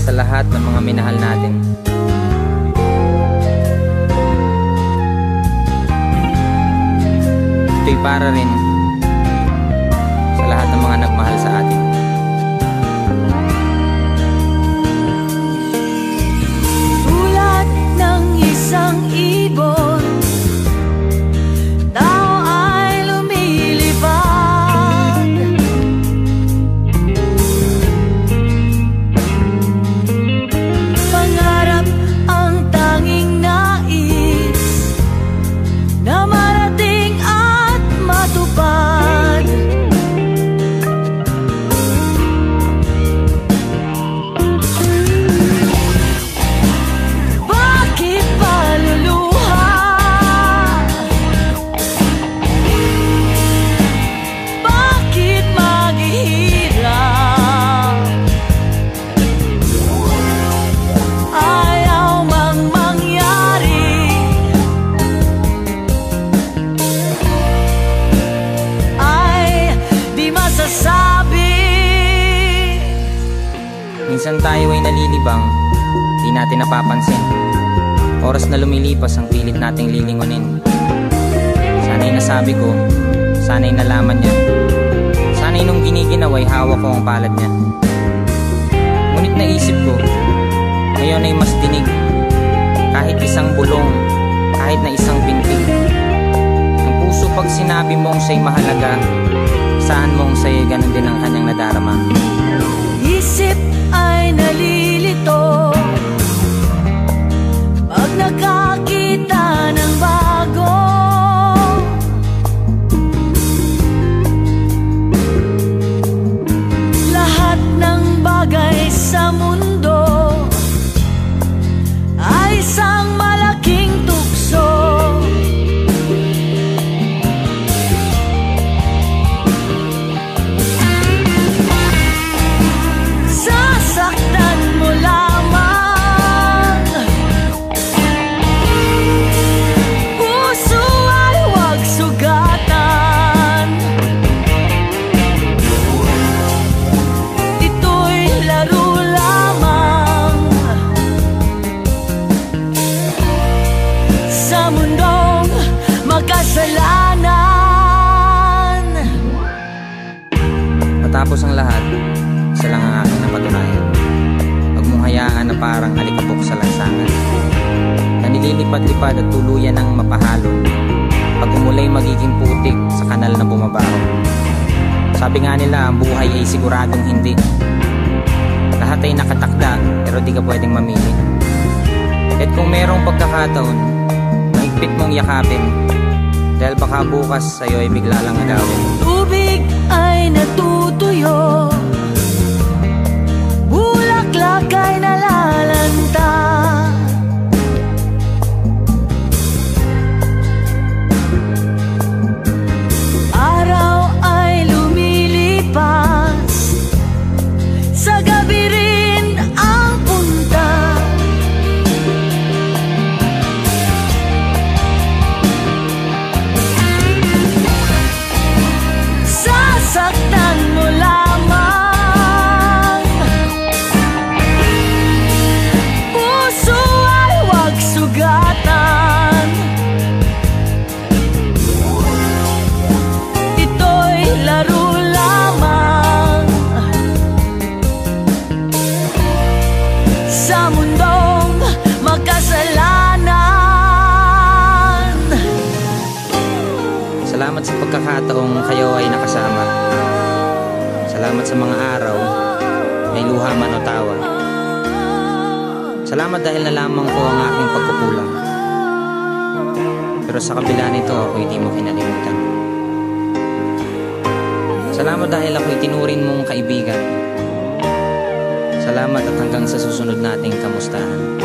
sa lahat ng mga minahal natin. Ito'y para rin sa lahat ng mga nagmahal sa atin. Tulad ng isang ibon, tao ay lumilipad. Pangarap ang tanging nais na marating at matupad. Bakit paluluha? Bakit maghihirap? Ayaw mang mangyari, ay di masasabi. Minsan tayo ay nalilibang, di natin napapansin. Oras na lumilipas ang pilit nating lilingunin. Sana'y nasabi ko, sana'y nalaman niya, sana'y nung giniginaway hawak ko ang palad niya. Ngunit naisip ko, ngayon ay mas dinig. Kahit isang bulong, kahit na isang pintig. Ang puso pag sinabi mong siya'y mahalaga, saan mong sa'y ganun din ang kanyang nadarama. Isip ay nalilito pag nakakita ng bago. Lahat ng bagay sa mundo ay isang malaking tukso. Sasaktan mo lamang, puso ay huwag sugatan. Ito'y laro lamang sa mundong makasalanan. Matapos ang lahat, isa lang ang aking napatunayan. Huwag mong hayaan na parang alikabok sa lansangan, na nililipad-lipad at tuluyan ng mapahalo. Pag umulay magiging putik sa kanal na bumabaho. Sabi nga nila, ang buhay ay siguradong hindi. Lahat ay nakatakda, pero di ka pwedeng mamili. At kung merong pagkakataon, mahigpit mong yakapin, dahil baka bukas sa'yo ay bigla lang agawin. Tubig ay natutuyo, bulaklak ay nalalanta. Araw ay lumilipas, sa gabi rin ang punta. Sasaktan mo lamang, puso ay huwag sugatan. Ito'y laro lamang sa mundong makasalanan. Salamat sa pagkakataong kayo ay nakasama. Salamat sa mga araw, may luha man o tawa. Salamat dahil nalaman ko ang aking pagkukulang, pero sa kabila nito ako hindi mo kinalimutan. Salamat dahil ako'y tinuring mong kaibigan. Salamat at hanggang sa susunod nating kamustahan.